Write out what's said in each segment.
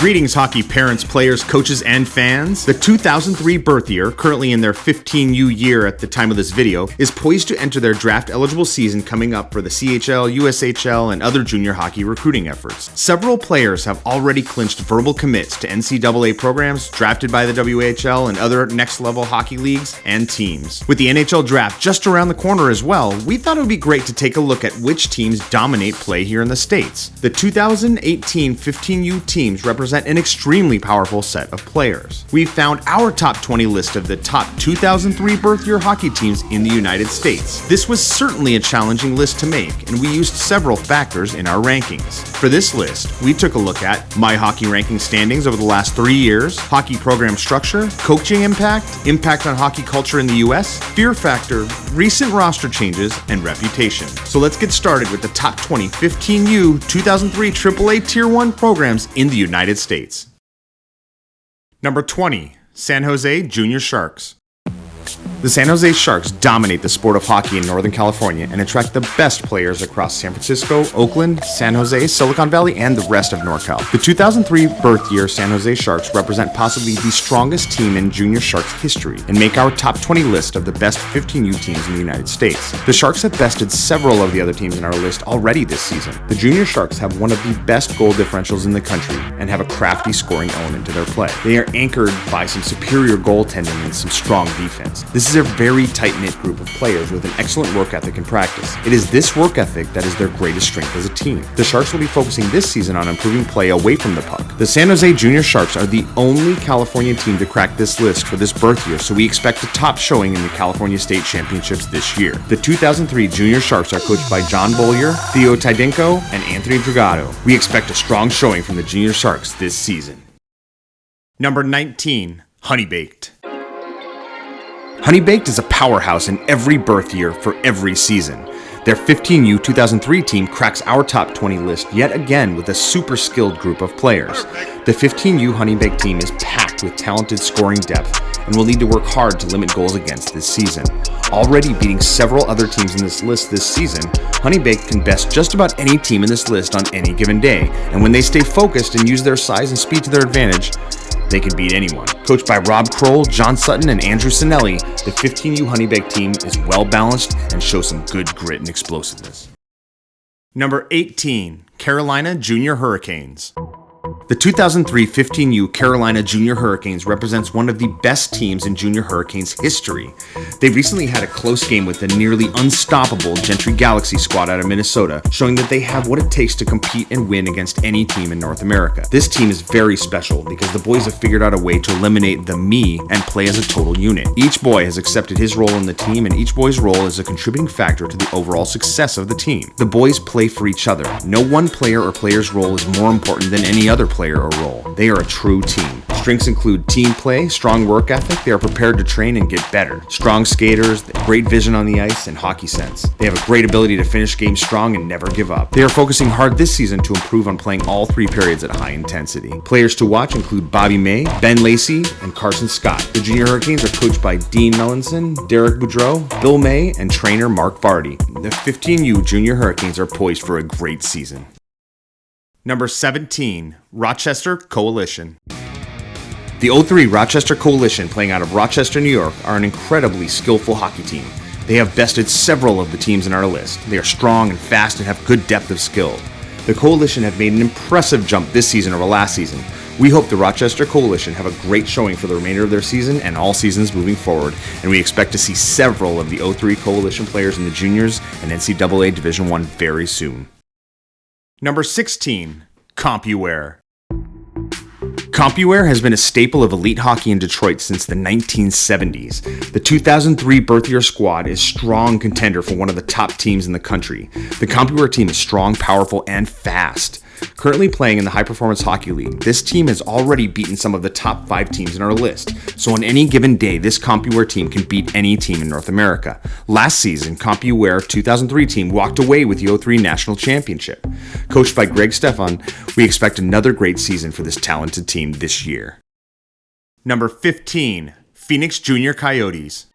Greetings, hockey parents, players, coaches, and fans. The 2003 birth year, currently in their 15U year at the time of this video, is poised to enter their draft-eligible season coming up for the CHL, USHL, and other junior hockey recruiting efforts. Several players have already clinched verbal commits to NCAA programs drafted by the WHL and other next-level hockey leagues and teams. With the NHL draft just around the corner as well, we thought it would be great to take a look at which teams dominate play here in the States. The 2018 15U teams represent an extremely powerful set of players. We've found our top 20 list of the top 2003 birth year hockey teams in the United States. This was certainly a challenging list to make, and we used several factors in our rankings. For this list, we took a look at my hockey ranking standings over the last 3 years, hockey program structure, coaching impact, impact on hockey culture in the US, fear factor, recent roster changes, and reputation. So let's get started with the top 20 15U 2003 AAA Tier 1 programs in the United States. Number 20, San Jose Junior Sharks. The San Jose Sharks dominate the sport of hockey in Northern California and attract the best players across San Francisco, Oakland, San Jose, Silicon Valley, and the rest of NorCal. The 2003 birth year San Jose Sharks represent possibly the strongest team in Junior Sharks history and make our top 20 list of the best 15U teams in the United States. The Sharks have bested several of the other teams in our list already this season. The Junior Sharks have one of the best goal differentials in the country and have a crafty scoring element to their play. They are anchored by some superior goaltending and some strong defense. This is a very tight-knit group of players with an excellent work ethic and practice. It is this work ethic that is their greatest strength as a team. The Sharks will be focusing this season on improving play away from the puck. The San Jose Junior Sharks are the only California team to crack this list for this birth year, so we expect a top showing in the California State Championships this year. The 2003 Junior Sharks are coached by John Bollier, Theo Tydenko, and Anthony Dragato. We expect a strong showing from the Junior Sharks this season. Number 19, HONEYBAKED. HONEYBAKED is a powerhouse in every birth year for every season. Their 15U 2003 team cracks our top 20 list yet again with a super skilled group of players. The 15U HONEYBAKED team is packed with talented scoring depth and will need to work hard to limit goals against this season. Already beating several other teams in this list this season, HONEYBAKED can best just about any team in this list on any given day, and when they stay focused and use their size and speed to their advantage, they can beat anyone. Coached by Rob Kroll, John Sutton, and Andrew Sinelli, the 15U HONEYBAKED team is well balanced and shows some good grit and explosiveness. Number 18, Carolina Junior Hurricanes. The 2003 15U Carolina Junior Hurricanes represents one of the best teams in Junior Hurricanes history. They recently had a close game with the nearly unstoppable Gentry Galaxy squad out of Minnesota, showing that they have what it takes to compete and win against any team in North America. This team is very special because the boys have figured out a way to eliminate the me and play as a total unit. Each boy has accepted his role in the team, and each boy's role is a contributing factor to the overall success of the team. The boys play for each other. No one player or player's role is more important than any other player or role. They are a true team. Strengths include team play, strong work ethic, they are prepared to train and get better. Strong skaters, great vision on the ice, and hockey sense. They have a great ability to finish games strong and never give up. They are focusing hard this season to improve on playing all 3 periods at high intensity. Players to watch include Bobby May, Ben Lacey, and Carson Scott. The Junior Hurricanes are coached by Dean Melanson, Derek Boudreau, Bill May, and trainer Mark Vardy. The 15U Junior Hurricanes are poised for a great season. Number 17, Rochester Coalition. The 03 Rochester Coalition, playing out of Rochester, New York, are an incredibly skillful hockey team. They have bested several of the teams in our list. They are strong and fast and have good depth of skill. The Coalition have made an impressive jump this season over last season. We hope the Rochester Coalition have a great showing for the remainder of their season and all seasons moving forward, and we expect to see several of the 03 Coalition players in the juniors and NCAA Division I very soon. Number 16, COMPUWARE. COMPUWARE has been a staple of elite hockey in Detroit since the 1970s. The 2003 birth year squad is a strong contender for one of the top teams in the country. The COMPUWARE team is strong, powerful, and fast. Currently playing in the High Performance Hockey League, this team has already beaten some of the top 5 teams in our list. So on any given day, this COMPUWARE team can beat any team in North America. Last season, COMPUWARE 2003 team walked away with the 03 National Championship. Coached by Greg Stefan, we expect another great season for this talented team this year. Number 15, Phoenix Junior Coyotes.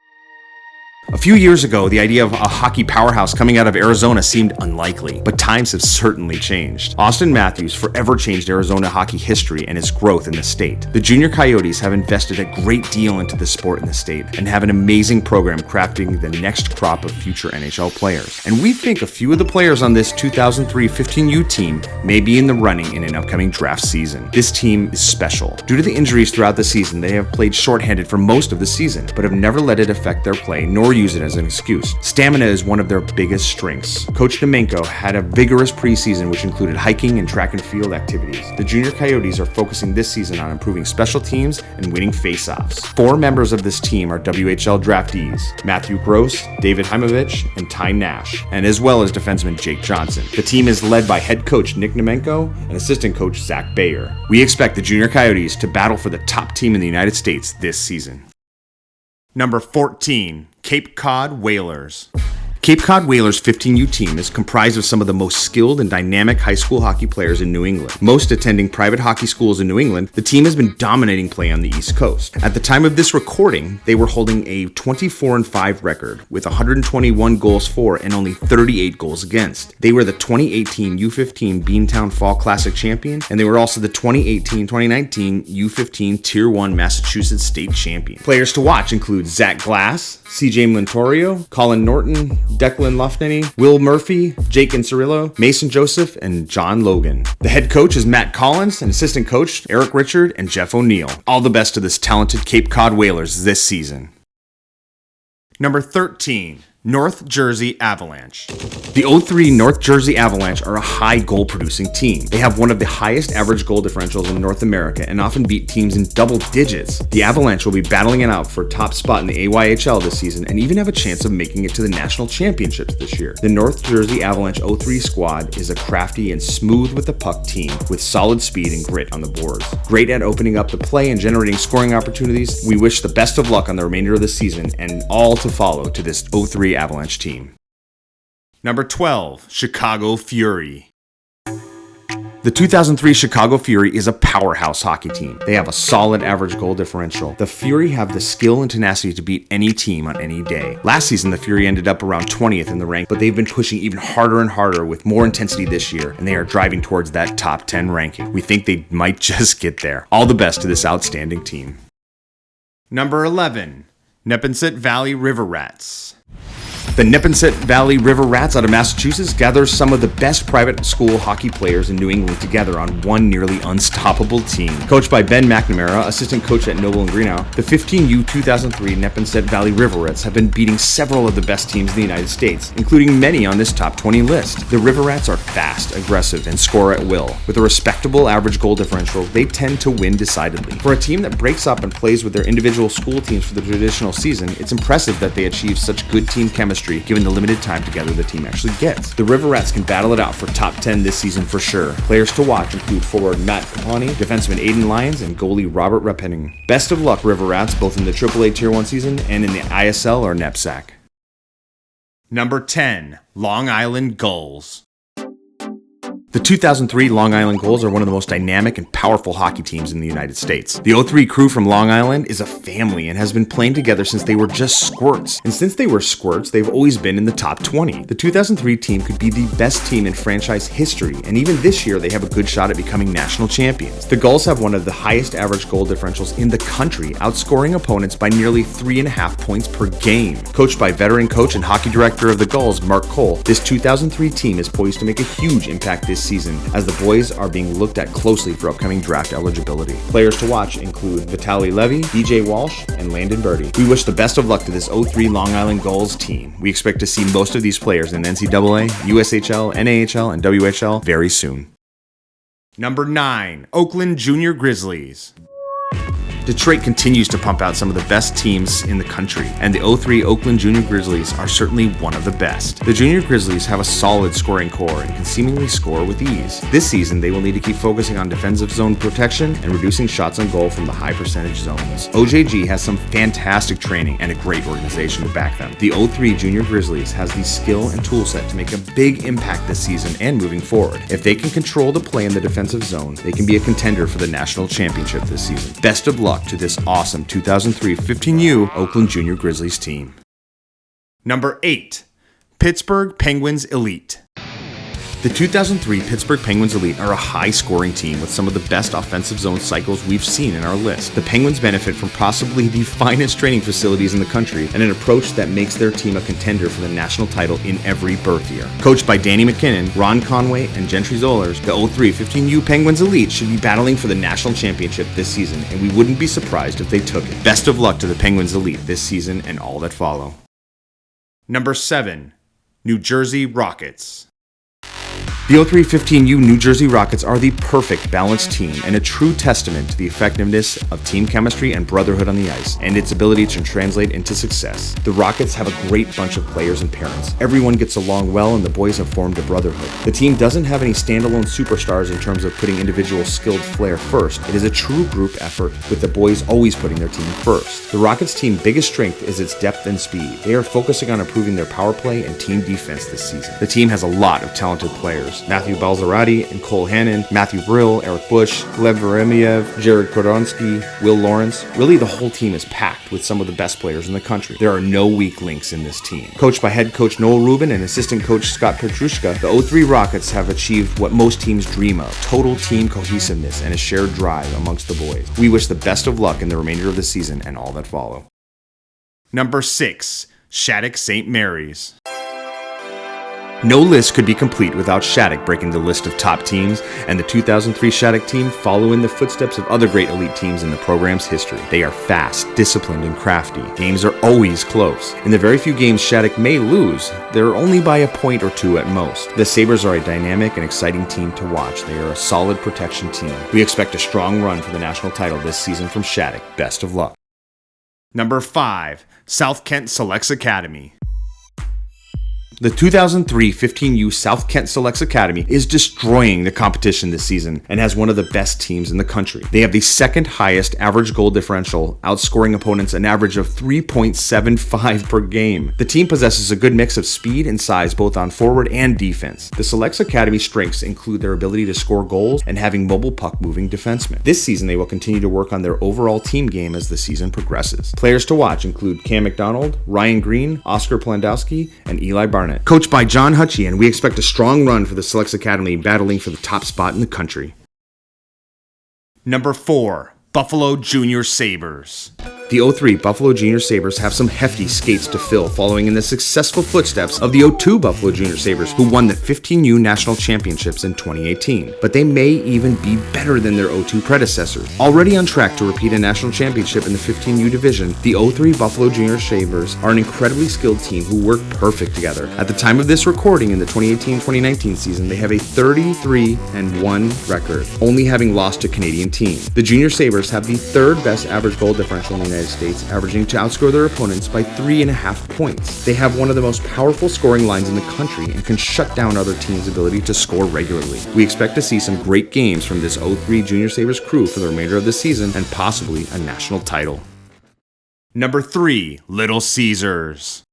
A few years ago, the idea of a hockey powerhouse coming out of Arizona seemed unlikely, but times have certainly changed. Austin Matthews forever changed Arizona hockey history and its growth in the state. The Junior Coyotes have invested a great deal into the sport in the state and have an amazing program crafting the next crop of future NHL players. And we think a few of the players on this 2003 15U team may be in the running in an upcoming draft season. This team is special. Due to the injuries throughout the season, they have played shorthanded for most of the season, but have never let it affect their play nor use it as an excuse. Stamina is one of their biggest strengths. Coach Domenko had a vigorous preseason which included hiking and track and field activities. The Junior Coyotes are focusing this season on improving special teams and winning face-offs. 4 members of this team are WHL draftees: Matthew Gross, David Heimovich, and Ty Nash, and as well as defenseman Jake Johnson. The team is led by head coach Nick Domenko and assistant coach Zach Bayer. We expect the Junior Coyotes to battle for the top team in the United States this season. Number 14. Cape Cod Whalers. Cape Cod Whalers 15U team is comprised of some of the most skilled and dynamic high school hockey players in New England. Most attending private hockey schools in New England, the team has been dominating play on the East Coast. At the time of this recording, they were holding a 24-5 record with 121 goals for and only 38 goals against. They were the 2018 U15 Beantown Fall Classic champion, and they were also the 2018-2019 U15 Tier 1 Massachusetts State champion. Players to watch include Zach Glass, CJ Montorio, Colin Norton, Declan Lofnany, Will Murphy, Jake Incerillo, Mason Joseph, and John Logan. The head coach is Matt Collins, and assistant coach Eric Richard and Jeff O'Neill. All the best to this talented Cape Cod Whalers this season. Number 13. North Jersey Avalanche. The 03 North Jersey Avalanche are a high goal-producing team. They have one of the highest average goal differentials in North America and often beat teams in double digits. The Avalanche will be battling it out for a top spot in the AYHL this season and even have a chance of making it to the national championships this year. The North Jersey Avalanche 03 squad is a crafty and smooth with the puck team with solid speed and grit on the boards. Great at opening up the play and generating scoring opportunities. We wish the best of luck on the remainder of the season and all to follow to this 03 Avalanche team. Number 12. Chicago Fury. The 2003 Chicago Fury is a powerhouse hockey team. They have a solid average goal differential. The Fury have the skill and tenacity to beat any team on any day. Last season, the Fury ended up around 20th in the rank, but they've been pushing even harder and harder with more intensity this year, and they are driving towards that top 10 ranking. We think they might just get there. All the best to this outstanding team. Number 11. Neponset Valley River Rats. The Neponset Valley River Rats out of Massachusetts gathers some of the best private school hockey players in New England together on one nearly unstoppable team. Coached by Ben McNamara, assistant coach at Noble and Greenough, the 15U 2003 Neponset Valley River Rats have been beating several of the best teams in the United States, including many on this top 20 list. The River Rats are fast, aggressive, and score at will. With a respectable average goal differential, they tend to win decidedly. For a team that breaks up and plays with their individual school teams for the traditional season, it's impressive that they achieve such good team chemistry given the limited time together the team actually gets. The River Rats can battle it out for top 10 this season for sure. Players to watch include forward Matt Capani, defenseman Aiden Lyons, and goalie Robert Repenning. Best of luck, River Rats, both in the AAA Tier 1 season and in the ISL or NEPSAC. Number 10. Long Island Gulls. The 2003 Long Island Gulls are one of the most dynamic and powerful hockey teams in the United States. The 03 crew from Long Island is a family and has been playing together since they were just squirts. And since they were squirts, they've always been in the top 20. The 2003 team could be the best team in franchise history, and even this year they have a good shot at becoming national champions. The Gulls have one of the highest average goal differentials in the country, outscoring opponents by nearly 3.5 points per game. Coached by veteran coach and hockey director of the Gulls, Mark Cole, this 2003 team is poised to make a huge impact this season, as the boys are being looked at closely for upcoming draft eligibility. Players to watch include Vitaly Levy, DJ Walsh, and Landon Birdie. We wish the best of luck to this 03 Long Island Gulls team. We expect to see most of these players in NCAA, USHL, NAHL, and WHL very soon. Number 9. Oakland Junior Grizzlies. Detroit continues to pump out some of the best teams in the country, and the 03 Oakland Junior Grizzlies are certainly one of the best. The Junior Grizzlies have a solid scoring core and can seemingly score with ease. This season, they will need to keep focusing on defensive zone protection and reducing shots on goal from the high percentage zones. OJG has some fantastic training and a great organization to back them. The 03 Junior Grizzlies has the skill and tool set to make a big impact this season and moving forward. If they can control the play in the defensive zone, they can be a contender for the national championship this season. Best of luck to this awesome 2003 15U Oakland Junior Grizzlies team. Number 8. Pittsburgh Penguins Elite. The 2003 Pittsburgh Penguins Elite are a high-scoring team with some of the best offensive zone cycles we've seen in our list. The Penguins benefit from possibly the finest training facilities in the country and an approach that makes their team a contender for the national title in every birth year. Coached by Danny McKinnon, Ron Conway, and Gentry Zollers, the 03 15U Penguins Elite should be battling for the national championship this season, and we wouldn't be surprised if they took it. Best of luck to the Penguins Elite this season and all that follow. Number 7. New Jersey Rockets. The 03 15U New Jersey Rockets are the perfect balanced team and a true testament to the effectiveness of team chemistry and brotherhood on the ice and its ability to translate into success. The Rockets have a great bunch of players and parents. Everyone gets along well and the boys have formed a brotherhood. The team doesn't have any standalone superstars in terms of putting individual skilled flair first. It is a true group effort with the boys always putting their team first. The Rockets' team's biggest strength is its depth and speed. They are focusing on improving their power play and team defense this season. The team has a lot of talented players. Matthew Balzarati and Cole Hannon, Matthew Brill, Eric Bush, Gleb Veremiev, Jared Koronsky, Will Lawrence. Really, the whole team is packed with some of the best players in the country. There are no weak links in this team. Coached by head coach Noel Rubin and assistant coach Scott Petrushka, the 03 Rockets have achieved what most teams dream of: total team cohesiveness and a shared drive amongst the boys. We wish the best of luck in the remainder of the season and all that follow. Number 6. Shattuck St. Mary's. No list could be complete without Shattuck breaking the list of top teams, and the 2003 Shattuck team follow in the footsteps of other great elite teams in the program's history. They are fast, disciplined, and crafty. Games are always close. In the very few games Shattuck may lose, they're only by a point or two at most. The Sabres are a dynamic and exciting team to watch. They are a solid protection team. We expect a strong run for the national title this season from Shattuck. Best of luck. Number 5. South Kent Selects Academy. The 2003 15U South Kent Selects Academy is destroying the competition this season and has one of the best teams in the country. They have the second highest average goal differential, outscoring opponents an average of 3.75 per game. The team possesses a good mix of speed and size both on forward and defense. The Selects Academy strengths include their ability to score goals and having mobile puck-moving defensemen. This season they will continue to work on their overall team game as the season progresses. Players to watch include Cam McDonald, Ryan Green, Oscar Plandowski, and Eli Barnett. Coached by John Hutchian, we expect a strong run for the Selects Academy, battling for the top spot in the country. Number 4. Buffalo Junior Sabres. The 03 Buffalo Junior Sabres have some hefty skates to fill following in the successful footsteps of the 02 Buffalo Junior Sabres, who won the 15U National Championships in 2018. But they may even be better than their 02 predecessors. Already on track to repeat a national championship in the 15U division, the 03 Buffalo Junior Sabres are an incredibly skilled team who work perfect together. At the time of this recording in the 2018-2019 season, they have a 33-1 record, only having lost to Canadian teams. The Junior Sabres have the third best average goal differential in the United States, averaging to outscore their opponents by 3.5 points. They have one of the most powerful scoring lines in the country and can shut down other teams' ability to score regularly. We expect to see some great games from this 03 Junior Sabres crew for the remainder of the season and possibly a national title. Number 3. Little Caesars.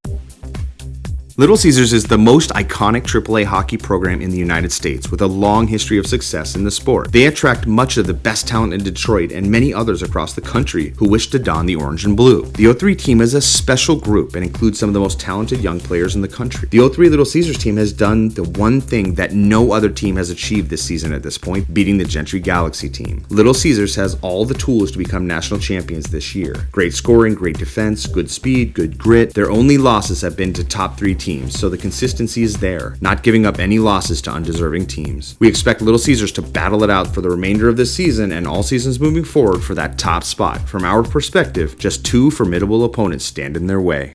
Little Caesars is the most iconic AAA hockey program in the United States with a long history of success in the sport. They attract much of the best talent in Detroit and many others across the country who wish to don the orange and blue. The 03 team is a special group and includes some of the most talented young players in the country. The 03 Little Caesars team has done the one thing that no other team has achieved this season at this point, beating the Gentry Galaxy team. Little Caesars has all the tools to become national champions this year. Great scoring, great defense, good speed, good grit. Their only losses have been to top 3 teams, so the consistency is there, not giving up any losses to undeserving teams. We expect Little Caesars to battle it out for the remainder of this season and all seasons moving forward for that top spot. From our perspective, just 2 formidable opponents stand in their way.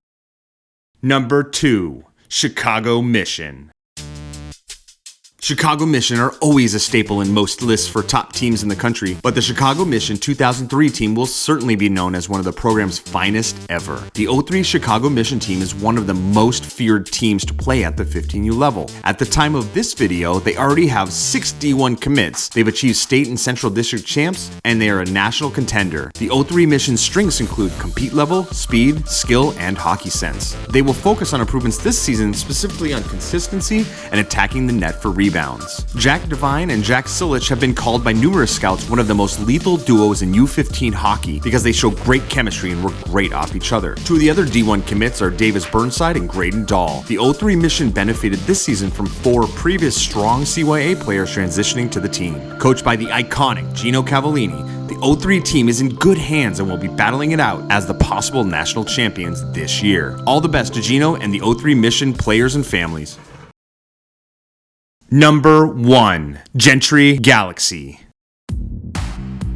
Number 2. Chicago Mission. Chicago Mission are always a staple in most lists for top teams in the country, but the Chicago Mission 2003 team will certainly be known as one of the program's finest ever. The 03 Chicago Mission team is one of the most feared teams to play at the 15U level. At the time of this video, they already have 61 commits. They've achieved state and central district champs, and they are a national contender. The 03 Mission's strengths include compete level, speed, skill, and hockey sense. They will focus on improvements this season, specifically on consistency and attacking the net for rebounds. rebounds. Jack Devine and Jack Silich have been called by numerous scouts one of the most lethal duos in U15 hockey because they show great chemistry and work great off each other. Two of the other D1 commits are Davis Burnside and Graydon Dahl. The 03 mission benefited this season from 4 previous strong CYA players transitioning to the team. Coached by the iconic Gino Cavallini, the 03 team is in good hands and will be battling it out as the possible national champions this year. All the best to Gino and the 03 mission players and families. Number 1. Gentry Galaxy.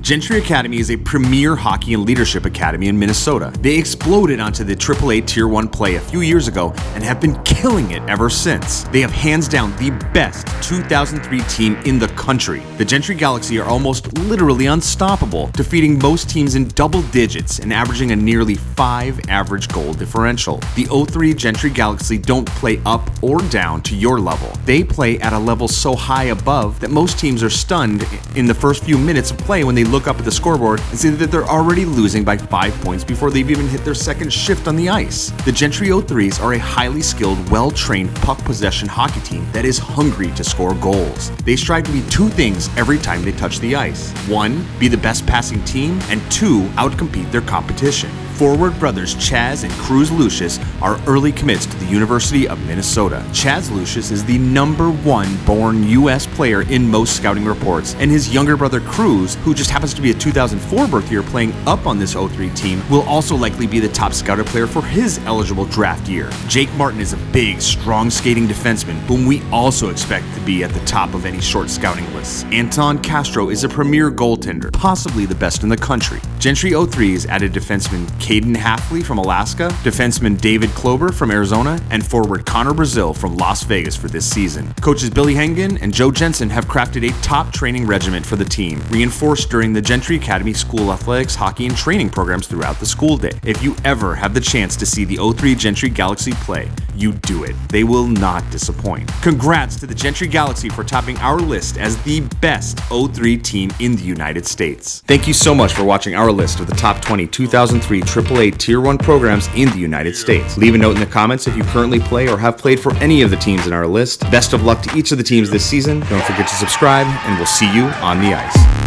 Gentry Academy is a premier hockey and leadership academy in Minnesota. They exploded onto the AAA Tier 1 play a few years ago and have been killing it ever since. They have hands down the best 2003 team in the country. The Gentry Galaxy are almost literally unstoppable, defeating most teams in double digits and averaging a nearly 5 average goal differential. The 03 Gentry Galaxy don't play up or down to your level. They play at a level so high above that most teams are stunned in the first few minutes of play when they look up at the scoreboard and see that they're already losing by 5 points before they've even hit their second shift on the ice. The Gentry 03s are a highly skilled, well-trained puck possession hockey team that is hungry to score goals. They strive to be 2 things every time they touch the ice. 1, be the best passing team, and 2, outcompete their competition. Forward brothers Chaz and Cruz Lucius are early commits to the University of Minnesota. Chaz Lucius is the #1 born U.S. player in most scouting reports, and his younger brother Cruz, who just happens to be a 2004 birth year playing up on this 03 team, will also likely be the top scouted player for his eligible draft year. Jake Martin is a big, strong skating defenseman whom we also expect to be at the top of any short scouting lists. Anton Castro is a premier goaltender, possibly the best in the country. Gentry 03's added defenseman Caden Halfley from Alaska, defenseman David Klober from Arizona, and forward Connor Brazil from Las Vegas for this season. Coaches Billy Hengen and Joe Jensen have crafted a top training regiment for the team, reinforced during the Gentry Academy school athletics, hockey, and training programs throughout the school day. If you ever have the chance to see the 03 Gentry Galaxy play, you do it. They will not disappoint. Congrats to the Gentry Galaxy for topping our list as the best 03 team in the United States. Thank you so much for watching our list of the top 20 2003 AAA Tier 1 programs in the United States. Leave a note in the comments if you currently play or have played for any of the teams in our list. Best of luck to each of the teams this season. Don't forget to subscribe, and we'll see you on the ice.